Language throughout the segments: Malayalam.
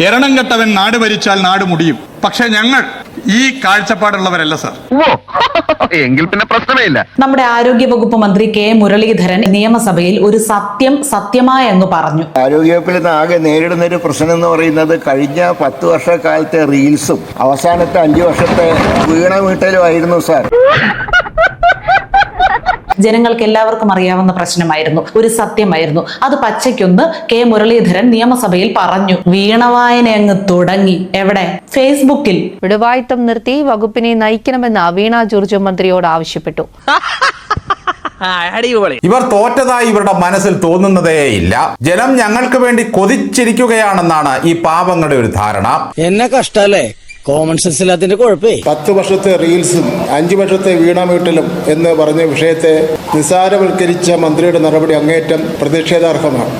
എരണം കെട്ടവൻ നാട് ഭരിച്ചാൽ നാട് മുടിയും. പക്ഷെ ഞങ്ങൾ ഈ കാഴ്ചപ്പാടുള്ളവരല്ല സർ. എങ്കിൽ പിന്നെ പ്രശ്നമേ ഇല്ല. നമ്മുടെ ആരോഗ്യ വകുപ്പ് മന്ത്രി കെ മുരളീധരൻ നിയമസഭയിൽ ഒരു സത്യമായി അങ്ങ് പറഞ്ഞു. ആരോഗ്യവകുപ്പിൽ നിന്ന് ആകെ നേരിടുന്ന ഒരു പ്രശ്നം എന്ന് പറയുന്നത് കഴിഞ്ഞ 10 വർഷക്കാലത്തെ റീൽസും അവസാനത്തെ 5 വർഷത്തെ വീണ വീട്ടലും ആയിരുന്നു സാർ. ജനങ്ങൾക്ക് എല്ലാവർക്കും അറിയാവുന്ന പ്രശ്നമായിരുന്നു, ഒരു സത്യമായിരുന്നു. അത് പച്ചയ്ക്കൊന്ന് കെ മുരളീധരൻ നിയമസഭയിൽ പറഞ്ഞു. വീണവായന അങ്ങ് തുടങ്ങി. എവിടെ? ഫേസ്ബുക്കിൽ. വിടുവായിത്തം നിർത്തി വകുപ്പിനെ നയിക്കണമെന്ന് വീണ ജോർജ് മന്ത്രിയോട് ആവശ്യപ്പെട്ടു. ഇവർ തോറ്റതായി ഇവരുടെ മനസ്സിൽ തോന്നുന്നതേയില്ല. ജനം ഞങ്ങൾക്ക് വേണ്ടി കൊതിച്ചിരിക്കുകയാണെന്നാണ് ഈ പാവങ്ങളുടെ ഒരു ധാരണ. എന്നെ കഷ്ടല്ലേ, കോമൺ സെൻസ് ഇല്ലാത്തതിന്റെ കുഴപ്പേ. 10 വർഷത്തെ റീൽസും 5 വർഷത്തെ വീണാമീട്ടലും എന്ന് പറഞ്ഞ വിഷയത്തെ നിസാരവൽക്കരിച്ച മന്ത്രിയുടെ നടപടി അങ്ങേറ്റം പ്രതിഷേധാർഹമാണ്.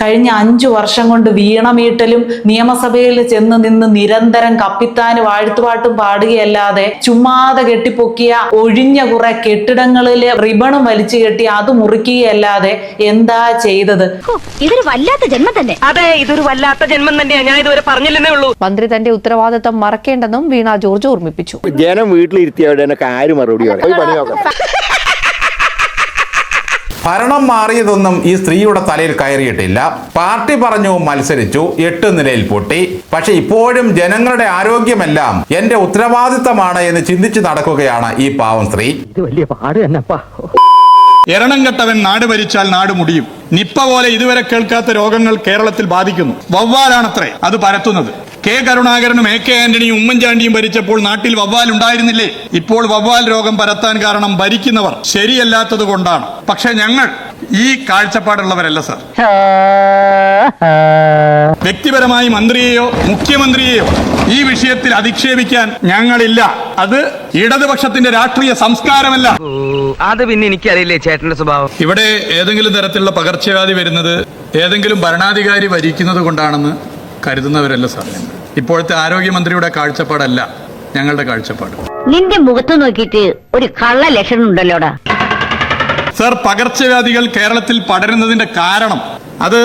കഴിഞ്ഞ 5 വർഷം കൊണ്ട് വീണമീട്ടലും നിയമസഭയിൽ ചെന്ന് നിന്ന് നിരന്തരം കപ്പിത്താന് വാഴ്ത്തുപാട്ടും പാടുകയല്ലാതെ ചുമ്മാതെ കെട്ടിപ്പൊക്കിയ ഒഴിഞ്ഞ കുറെ കെട്ടിടങ്ങളില് റിബണും വലിച്ചു കെട്ടി അത് മുറിക്കുകയല്ലാതെ എന്താ ചെയ്തത്? ഇതൊരു വല്ലാത്ത ജന്മം തന്നെ. അതെ, ഇതൊരു വല്ലാത്ത ജന്മം തന്നെയാണ്. ഞാൻ ഇതുവരെ പറഞ്ഞില്ലെന്നേ ഉള്ളൂ. മന്ത്രി തന്റെ ഉത്തരവാദിത്തം മറക്കേണ്ടെന്നും വീണ ജോർജ് ഓർമ്മിപ്പിച്ചു. ജനം വീട്ടിലിരുത്തിയവിടെ ആര് മറുപടി പറയും? ഭരണം മാറിയതൊന്നും ഈ സ്ത്രീയുടെ തലയിൽ കയറിയിട്ടില്ല. പാർട്ടി പറഞ്ഞു, മത്സരിച്ചു, 8 നിലയിൽ പൊട്ടി. പക്ഷെ ഇപ്പോഴും ജനങ്ങളുടെ ആരോഗ്യമെല്ലാം എന്റെ ഉത്തരവാദിത്തമാണ് എന്ന് ചിന്തിച്ചു നടക്കുകയാണ് ഈ പാവം സ്ത്രീ. ഇത് വലിയ പാട് തന്നെപ്പാ. എരണം കെട്ടവൻ നാട് ഭരിച്ചാൽ നാട് മുടിയും. നിപ്പ പോലെ ഇതുവരെ കേൾക്കാത്ത രോഗങ്ങൾ കേരളത്തിൽ ബാധിക്കുന്നു. വവ്വാലാണത്രേ അത് പരത്തുന്നത്. കെ കരുണാകരനും എ കെ ആന്റണിയും ഉമ്മൻചാണ്ടിയും ഭരിച്ചപ്പോൾ നാട്ടിൽ വവ്വാൽ ഉണ്ടായിരുന്നില്ലേ? ഇപ്പോൾ വവ്വാൽ രോഗം പരത്താൻ കാരണം ഭരിക്കുന്നവർ ശരിയല്ലാത്തത് കൊണ്ടാണ്. പക്ഷെ ഞങ്ങൾ ഈ കാഴ്ചപ്പാടുള്ളവരല്ല സർ. വ്യക്തിപരമായി മന്ത്രിയെയോ മുഖ്യമന്ത്രിയെയോ ഈ വിഷയത്തിൽ അധിക്ഷേപിക്കാൻ ഞങ്ങളില്ല. അത് ഇടതുപക്ഷത്തിന്റെ രാഷ്ട്രീയ സംസ്കാരമല്ല. അത് പിന്നെ എനിക്കറിയില്ലേ ചേട്ടന്റെ സ്വഭാവം. ഇവിടെ ഏതെങ്കിലും തരത്തിലുള്ള പകർച്ചവ്യാധി വരുന്നത് ഏതെങ്കിലും ഭരണാധികാരി ഭരിക്കുന്നത് കൊണ്ടാണെന്ന് കരുതുന്നവരല്ല സാർ. ഇപ്പോഴത്തെ ആരോഗ്യമന്ത്രിയുടെ കാഴ്ചപ്പാടല്ല ഞങ്ങളുടെ കാഴ്ചപ്പാട്. നിന്റെ മുഖത്ത് നോക്കിയിട്ട് ഒരു കള്ള ലക്ഷണം ഉണ്ടല്ലോടാ സർ. പകർച്ചവ്യാധികൾ കേരളത്തിൽ പടരുന്നതിന്റെ കാരണം അത്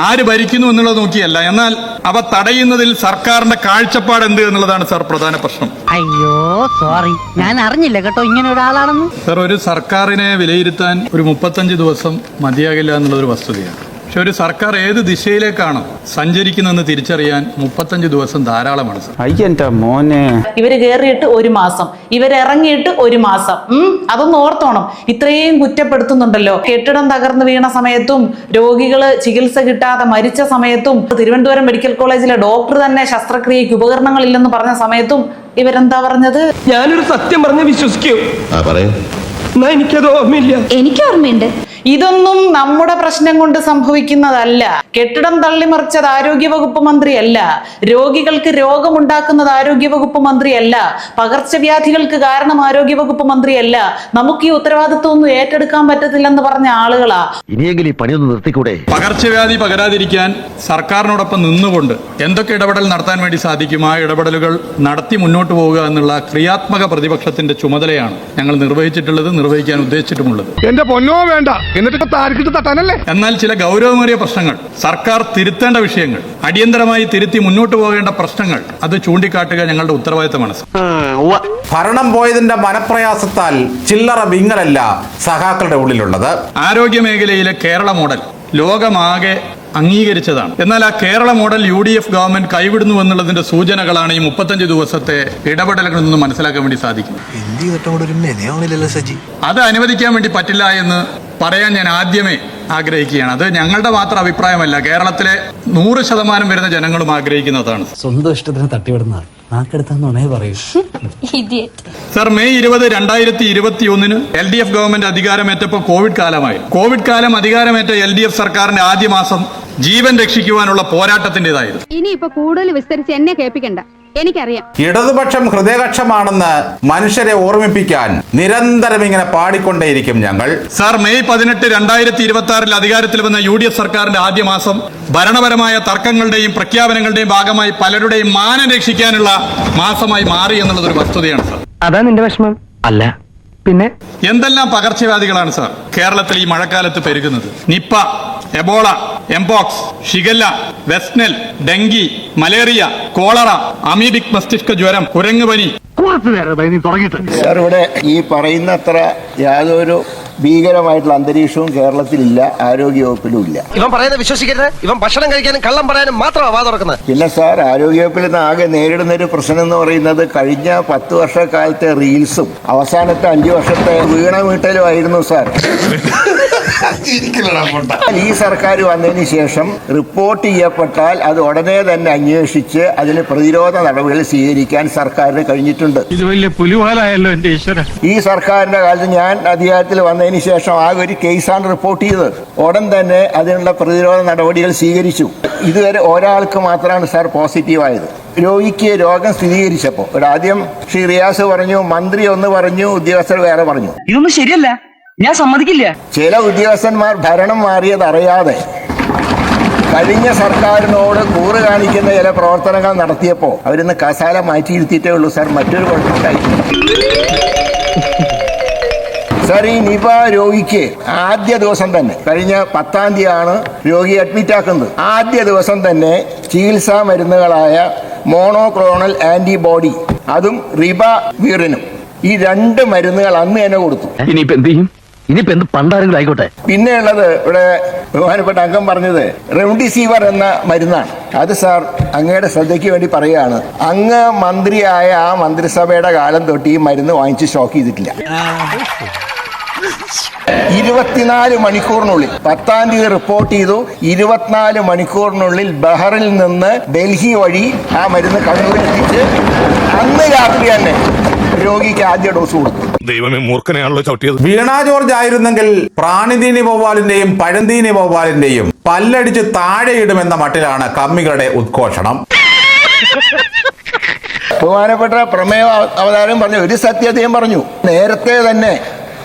ആര് ഭരിക്കുന്നു എന്നുള്ളത് നോക്കിയല്ല, എന്നാൽ അവ തടയുന്നതിൽ സർക്കാരിന്റെ കാഴ്ചപ്പാട് എന്ത് എന്നുള്ളതാണ് സാർ പ്രധാന പ്രശ്നം. അയ്യോ സോറി, ഞാൻ അറിഞ്ഞില്ല കേട്ടോ ഇങ്ങനെ ഒരാളാണെന്ന്. സർ, ഒരു സർക്കാരിനെ വിലയിരുത്താൻ ഒരു 35 ദിവസം മതിയാകില്ല എന്നുള്ളൊരു വസ്തുതയാണ്. പക്ഷെ ഒരു സർക്കാർ ഏത് ദിശയിലേക്കാണ് സഞ്ചരിക്കുന്നതെന്ന് തിരിച്ചറിയാൻ 35 ദിവസം ധാരാളമാണ് സർ. അയ്യന്റെ മോനെ, ഇവര് കയറിയിട്ട് 1 മാസം, ഇവരിറങ്ങിയിട്ട് 1 മാസം. അതൊന്ന് ഓർത്തോണം. ഇത്രയും കുറ്റപ്പെടുത്തുന്നുണ്ടല്ലോ. കെട്ടിടം തകർന്നു വീണ സമയത്തും രോഗികള് ചികിത്സ കിട്ടാതെ മരിച്ച സമയത്തും തിരുവനന്തപുരം മെഡിക്കൽ കോളേജിലെ ഡോക്ടർ തന്നെ ശസ്ത്രക്രിയക്ക് ഉപകരണങ്ങളില്ലെന്ന് പറഞ്ഞ സമയത്തും ഇവരെന്താ പറഞ്ഞത്? ഞാനൊരു സത്യം പറഞ്ഞ് വിശ്വസിക്കൂ. എനിക്കത് ഓർമ്മയില്ല. എനിക്ക് ഓർമ്മയുണ്ട്. ഇതൊന്നും നമ്മുടെ പ്രശ്നം കൊണ്ട് സംഭവിക്കുന്നതല്ല. കെട്ടിടം തള്ളിമറിച്ചത് ആരോഗ്യവകുപ്പ് മന്ത്രിയല്ല. രോഗികൾക്ക് രോഗമുണ്ടാക്കുന്നത് ആരോഗ്യവകുപ്പ് മന്ത്രിയല്ല. പകർച്ചവ്യാധികൾക്ക് കാരണം ആരോഗ്യവകുപ്പ് മന്ത്രിയല്ല. നമുക്ക് ഈ ഉത്തരവാദിത്വം ഒന്നും ഏറ്റെടുക്കാൻ പറ്റത്തില്ലെന്ന് പറഞ്ഞ ആളുകളാ. ഇനിയെങ്കിലും ഈ പണിയൊന്ന് നിർത്തിക്കൂടെ? പകർച്ചവ്യാധി പകരാതിരിക്കാൻ സർക്കാരിനോടൊപ്പം നിന്നുകൊണ്ട് എന്തൊക്കെ ഇടപെടൽ നടത്താൻ വേണ്ടി സാധിക്കും ആ ഇടപെടലുകൾ നടത്തി മുന്നോട്ട് പോവുക എന്നുള്ള ക്രിയാത്മക പ്രതിപക്ഷത്തിന്റെ ചുമതലയാണ് ഞങ്ങൾ നിർവഹിച്ചിട്ടുള്ളത്, നിർവഹിക്കാൻ ഉദ്ദേശിച്ചിട്ടുമുള്ളത്. എന്റെ പൊന്നോ വേണ്ട, എന്നിട്ട് താരിക്കിട്ട് തട്ടാനല്ലേ. എന്നാൽ ചില ഗൗരവമേറിയ പ്രശ്നങ്ങൾ, സർക്കാർ തിരുത്തേണ്ട വിഷയങ്ങൾ, അടിയന്തരമായി തിരുത്തി മുന്നോട്ട് പോകേണ്ട പ്രശ്നങ്ങൾ, അത് ചൂണ്ടിക്കാട്ടുക ഞങ്ങളുടെ ഉത്തരവാദിത്തമാണ്. ഭരണം പോയതിന്റെ മനപ്രയാസത്താൽ ചില്ലറ വിങ്ങലല്ല സഖാക്കളുടെ ഉള്ളിലുള്ളത്. ആരോഗ്യ മേഖലയിലെ കേരള മോഡൽ ലോകമാകെ അംഗീകരിച്ചതാണ്. എന്നാൽ ആ കേരള മോഡൽ UDF ഗവൺമെന്റ് കൈവിടുന്നു എന്നുള്ളതിന്റെ സൂചനകളാണ് ഈ 35 ദിവസത്തെ ഇടപെടലുകളിൽ നിന്ന് മനസ്സിലാക്കാൻ വേണ്ടി സാധിക്കുന്നത്. അത് അനുവദിക്കാൻ വേണ്ടി പറ്റില്ല എന്ന് പറയാൻ ഞാൻ ആദ്യമേ ആഗ്രഹിക്കുകയാണ്. അത് ഞങ്ങളുടെ മാത്രം അഭിപ്രായമല്ല, കേരളത്തിലെ 100% വരുന്ന ജനങ്ങളും ആഗ്രഹിക്കുന്നതാണ്. സ്വന്തം ഇഷ്ടത്തിന് തട്ടിവിടുന്ന പറയൂ. സർ, മെയ് 20, 2021 LDF ഗവൺമെന്റ് അധികാരമേറ്റപ്പോൾ കോവിഡ് കാലമായി. കോവിഡ് കാലം അധികാരമേറ്റ LDF സർക്കാരിന്റെ ആദ്യ മാസം ജീവൻ രക്ഷിക്കുവാനുള്ള പോരാട്ടത്തിന്റേതായിരുന്നു. ഇനിയിപ്പോ കൂടുതൽ വിസ്തരിച്ച് എന്നെ കേൾപ്പിക്കണ്ട, എനിക്കറിയാം. ഇടതുപക്ഷം ഹൃദയകക്ഷമാണെന്ന് മനുഷ്യരെ ഓർമ്മിപ്പിക്കാൻ നിരന്തരം ഇങ്ങനെ പാടിക്കൊണ്ടേയിരിക്കും ഞങ്ങൾ. സാർ, മെയ് 18, 2026 അധികാരത്തിൽ വന്ന UDF സർക്കാരിന്റെ ആദ്യ മാസം ഭരണപരമായ തർക്കങ്ങളുടെയും പ്രഖ്യാപനങ്ങളുടെയും ഭാഗമായി പലരുടെയും മാനം രക്ഷിക്കാനുള്ള മാസമായി മാറി എന്നുള്ളതൊരു വസ്തുതയാണ് സാർ. അതാ നിന്റെ വിഷമം അല്ല പിന്നെ? എന്തെല്ലാം പകർച്ചവ്യാധികളാണ് സാർ കേരളത്തിൽ ഈ മഴക്കാലത്ത് പെരുകുന്നത്. Nipah, Ebola mpox, shigella, West Nile, dengue, malaria, cholera, amoebic മസ്തിഷ്ക ജ്വരം, കുരങ്ങുപനി. സാർ, ഇവിടെ ഈ പറയുന്നത്ര യാതൊരു ഭീകരമായിട്ടുള്ള അന്തരീക്ഷവും കേരളത്തിലില്ല, ആരോഗ്യവകുപ്പിലും ഇല്ല. ഇവൻ പറയുന്നത് വിശ്വസിക്കരുത്. ഇവൻ ഭക്ഷണം കഴിക്കാനും കള്ളം പറയാനും മാത്രമാണ് വാ തുറക്കുന്നത്. പിന്നെ സാർ, ആരോഗ്യവകുപ്പിൽ നിന്ന് ആകെ നേരിടുന്ന ഒരു പ്രശ്നം എന്ന് പറയുന്നത് കഴിഞ്ഞ 10 വർഷക്കാലത്തെ റീൽസും അവസാനത്തെ 5 വർഷത്തെ വീണ വീട്ടലുമായിരുന്നു സാർ. ഈ സർക്കാർ വന്നതിന് ശേഷം റിപ്പോർട്ട് ചെയ്യപ്പെട്ടാൽ അത് ഉടനെ തന്നെ അന്വേഷിച്ച് അതിന് പ്രതിരോധ നടപടികൾ സ്വീകരിക്കാൻ സർക്കാരിന് കഴിഞ്ഞിട്ടുണ്ട്. ഇത് വലിയ പുലിവാലായല്ലോ എന്റെ ഈശ്വര. ഈ സർക്കാരിന്റെ കാലത്ത് ഞാൻ അധികാരത്തിൽ വന്നതിന് ശേഷം ആകെ ഒരു കേസാണ് റിപ്പോർട്ട് ചെയ്തത്. ഉടൻ തന്നെ അതിനുള്ള പ്രതിരോധ നടപടികൾ സ്വീകരിച്ചു. ഇതുവരെ ഒരാൾക്ക് മാത്രമാണ് സാർ പോസിറ്റീവായത്. രോഗിക്ക് രോഗം സ്ഥിരീകരിച്ചപ്പോൾ ഇവിടെ ആദ്യം ശ്രീ റിയാസ് പറഞ്ഞു, മന്ത്രി ഒന്ന് പറഞ്ഞു, ഉദ്യോഗസ്ഥർ വേറെ പറഞ്ഞു. ഇതൊന്നും ശരിയല്ല, ഞാൻ സമ്മതിക്കില്ല. ചില ഉദ്യോഗസ്ഥന്മാർ ഭരണം മാറിയത് അറിയാതെ കഴിഞ്ഞ സർക്കാരിനോട് കൂറ് കാണിക്കുന്ന ചില പ്രവർത്തനങ്ങൾ നടത്തിയപ്പോൾ അവരിന്ന് കസാല മാറ്റിയിരുത്തിയിട്ടേ ഉള്ളൂ സാർ. മറ്റൊരു കുഴപ്പമില്ലായി സാർ. ഈ നിപ രോഗിക്ക് ആദ്യ ദിവസം തന്നെ, കഴിഞ്ഞ 10-ാം തീയതിയാണ് രോഗി അഡ്മിറ്റ് ആക്കുന്നത്. ആദ്യ ദിവസം തന്നെ ചികിത്സാ മരുന്നുകളായ മോണോക്ലോണൽ ആന്റിബോഡി, അതും റിബാവിറിനും, ഈ 2 മരുന്നുകൾ അന്ന് തന്നെ കൊടുത്തു. ഇനിയിപ്പോ എന്ത് ചെയ്യും? ഇനിയിപ്പോ എന്ത് പണ്ടാരെങ്കിലും ആയിക്കോട്ടെ. പിന്നെയുള്ളത് ഇവിടെ ബഹുമാനപ്പെട്ട അംഗം പറഞ്ഞത് റെംഡിസിവിർ എന്ന മരുന്നാണ്. അത് സാർ അങ്ങയുടെ ശ്രദ്ധയ്ക്ക് വേണ്ടി പറയുകയാണ്, അങ്ങ് മന്ത്രിയായ ആ മന്ത്രിസഭയുടെ കാലം തൊട്ട് ഈ മരുന്ന് വാങ്ങിച്ച് സ്റ്റോക്ക് ചെയ്തിട്ടില്ല. 24 മണിക്കൂറിനുള്ളിൽ 10-ാം തീയതി റിപ്പോർട്ട് ചെയ്തു. 24 മണിക്കൂറിനുള്ളിൽ ബഹറിൽ നിന്ന് ഡൽഹി വഴി ആ മരുന്ന് കണ്ണൂരിലെത്തിച്ച് അന്ന് രാത്രി തന്നെ രോഗിക്ക് ആദ്യ ഡോസ് കൊടുത്തു. ദൈവമേ, മൂർഖനെയാണല്ലോ ചവിട്ടിയത്. വീണ ജോർജ് ആയിരുന്നെങ്കിൽ പ്രാണിതീനി വവ്വാലിന്റെയും പഴന്തീനി വവ്വാലിന്റെയും പല്ലടിച്ച് താഴെയിടുമെന്ന മട്ടിലാണ് കമ്മികളുടെ ഉദ്ഘോഷണം. ബഹുമാനപ്പെട്ട പ്രമേയ അവതാരം പറഞ്ഞു, ഒരു സത്യതയും പറഞ്ഞു. നേരത്തെ തന്നെ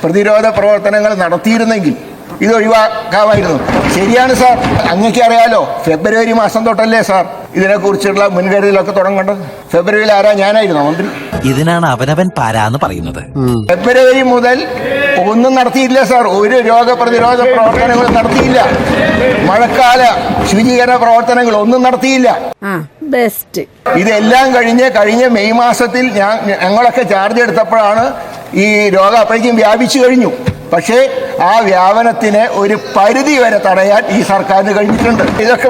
പ്രതിരോധ പ്രവർത്തനങ്ങൾ നടത്തിയിരുന്നെങ്കിൽ ഇത് ഒഴിവാക്കാമായിരുന്നു. ശരിയാണ് സാർ, അങ്ങക്ക് അറിയാലോ, ഫെബ്രുവരി മാസം തൊട്ടല്ലേ സാർ ഇതിനെക്കുറിച്ചുള്ള മുൻകരുതലൊക്കെ തുടങ്ങേണ്ടത്. ഫെബ്രുവരിയിൽ ആരാ? ഞാനായിരുന്നു മന്ത്രി. ഇതിനാണ് അവനവൻ പാരാന്ന് പറയുന്നത്. ഫെബ്രുവരി മുതൽ ഒന്നും നടത്തിയില്ല സാർ. ഒരു രോഗപ്രതിരോധ പ്രവർത്തനങ്ങളും നടത്തിയില്ല. മഴക്കാല ശുചീകരണ പ്രവർത്തനങ്ങൾ ഒന്നും നടത്തിയില്ല. ഇതെല്ലാം കഴിഞ്ഞ മെയ് മാസത്തിൽ ഞങ്ങളൊക്കെ ചാർജ് എടുത്തപ്പോഴാണ് ഈ രോഗം അപ്പോഴേക്കും വ്യാപിച്ചു കഴിഞ്ഞു. പക്ഷേ ആ വ്യാപനത്തിന് ഒരു പരിധി വരെ തടയാൻ ഈ സർക്കാരിന് കഴിഞ്ഞിട്ടുണ്ട്. ഇതൊക്കെ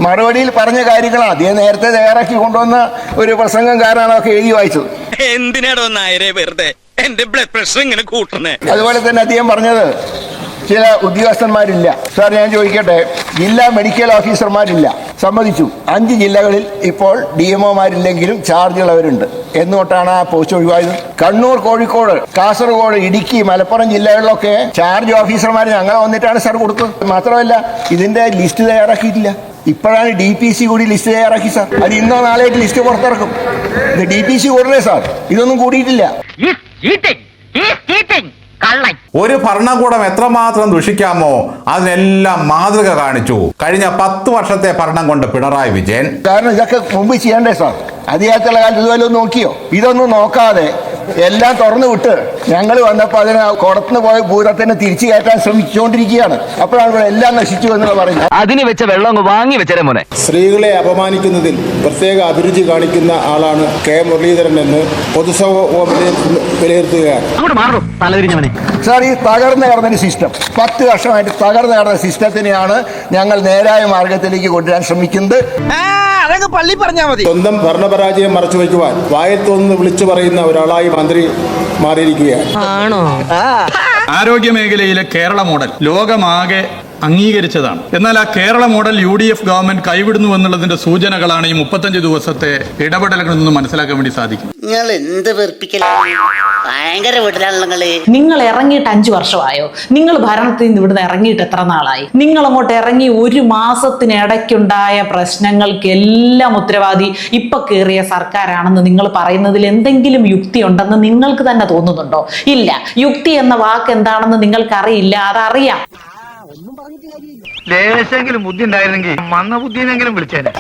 മറുപടിയിൽ പറഞ്ഞ കാര്യങ്ങളാണ്. അദ്ദേഹം നേരത്തെ തയ്യാറാക്കി കൊണ്ടുവന്ന ഒരു പ്രസംഗം കാരണമാണ് അതൊക്കെ എഴുതി വായിച്ചത്. എന്തിനാടോ നായരെ വെറുതെ എന്റെ ബ്ലഡ് പ്രഷർ ഇങ്ങനെ കൂട്ടണേ? അതുപോലെ തന്നെ അദ്ദേഹം പറഞ്ഞത് ചില ഉദ്യോഗസ്ഥന്മാരില്ല. സാർ, ഞാൻ ചോദിക്കട്ടെ, ജില്ലാ മെഡിക്കൽ ഓഫീസർമാരില്ല, സമ്മതിച്ചു. 5 ജില്ലകളിൽ ഇപ്പോൾ DMOമാരില്ലെങ്കിലും ചാർജുള്ളവരുണ്ട്. എന്നുതൊട്ടാണ് ആ പോസ്റ്റ് ഒഴിവായത്. കണ്ണൂർ, കോഴിക്കോട്, കാസർഗോഡ്, ഇടുക്കി, മലപ്പുറം ജില്ലകളിലൊക്കെ ചാർജ് ഓഫീസർമാർ ഞങ്ങൾ വന്നിട്ടാണ് സാർ കൊടുത്തത്. മാത്രമല്ല ഇതിന്റെ ലിസ്റ്റ് തയ്യാറാക്കിയിട്ടില്ല. ഇപ്പോഴാണ് DPC കൂടി ലിസ്റ്റ് തയ്യാറാക്കി സാർ. അത് ഇന്നോ നാളെയായിട്ട് ലിസ്റ്റ് പുറത്തിറക്കും. ഇത് DPC കൂടണേ സാർ, ഇതൊന്നും കൂടിയിട്ടില്ല. ഒരു ഭരണകൂടം എത്രമാത്രം ദുഷിക്കാമോ അതിനെല്ലാം മാതൃക കാണിച്ചു കഴിഞ്ഞ 10 വർഷത്തെ ഭരണം കൊണ്ട് പിണറായി വിജയൻ. കാരണം ഇതൊക്കെ മുമ്പ് ചെയ്യണ്ടേ സാർ? അധികാരത്തുള്ള കാലത്ത് ഇതുവരെ നോക്കിയോ? ഇതൊന്നും നോക്കാതെ എല്ലാം തുറന്നു വിട്ട് ഞങ്ങൾ വന്നപ്പോൾ അതിന് കുടത്തുനിന്ന് പോയ ഭൂതത്തിനെ തിരിച്ചു കയറ്റാൻ ശ്രമിച്ചുകൊണ്ടിരിക്കുകയാണ്. അപ്പോഴാണ് ഇവിടെ എല്ലാം നശിച്ചു എന്ന് പറയുന്നത്. അതിന് വെച്ച വെള്ളം വാങ്ങി വെച്ചേ മോനെ. സ്ത്രീകളെ അപമാനിക്കുന്നതിൽ പ്രത്യേക അഭിരുചി കാണിക്കുന്ന ആളാണ് K. മുരളീധരൻ എന്ന് പൊതുസമൂഹം വിലയിരുത്തുകയാണ്. സാർ, ഈ തകർന്നു കിടന്നൊരു സിസ്റ്റം, 10 വർഷമായിട്ട് തകർന്നു കിടന്ന സിസ്റ്റത്തിനെയാണ് ഞങ്ങൾ നേരായ മാർഗത്തിലേക്ക് കൊണ്ടുവരാൻ ശ്രമിക്കുന്നത്. പള്ളി പറഞ്ഞാൽ മതി. സ്വന്തം ഭരണപരാജയം മറച്ചു വയ്ക്കുവാൻ വായിൽ തോന്നുന്നു വിളിച്ചു പറയുന്ന ഒരാളായി മന്ത്രി മാറിയിരിക്കുകയാണ്. ആരോഗ്യ മേഖലയിലെ കേരള മോഡൽ ലോകമാകെ അംഗീകരിച്ചതാണ്. എന്നാൽ ആ കേരള മോഡൽ UDF ഗവൺമെന്റ് കൈവിടുന്നു എന്നുള്ളതിന്റെ സൂചനകളാണ് ഈ 35 ദിവസത്തെ ഇടപെടലുകളിൽ നിന്ന് മനസ്സിലാക്കാൻ വേണ്ടി സാധിക്കും. നിങ്ങൾ എന്ത് ഭയങ്കര വീട്ടിലാണല്ലോ. നിങ്ങൾ ഇറങ്ങിയിട്ട് 5 വർഷമായോ? നിങ്ങൾ ഭരണത്തിൽ നിന്ന് ഇവിടുന്ന് ഇറങ്ങിയിട്ട് എത്ര നാളായി? നിങ്ങൾ അങ്ങോട്ട് ഇറങ്ങി 1 മാസത്തിനിടയ്ക്കുണ്ടായ പ്രശ്നങ്ങൾക്കെല്ലാം ഉത്തരവാദി ഇപ്പൊ കേറിയ സർക്കാരാണെന്ന് നിങ്ങൾ പറയുന്നതിൽ എന്തെങ്കിലും യുക്തി ഉണ്ടെന്ന് നിങ്ങൾക്ക് തന്നെ തോന്നുന്നുണ്ടോ? ഇല്ല. യുക്തി എന്ന വാക്ക് എന്താണെന്ന് നിങ്ങൾക്കറിയില്ല, അതറിയാം. ലേശെങ്കിലും ബുദ്ധി ഉണ്ടായിരുന്നെങ്കിൽ മന്ന ബുദ്ധിയെങ്കിലും വിളിച്ചേനെ.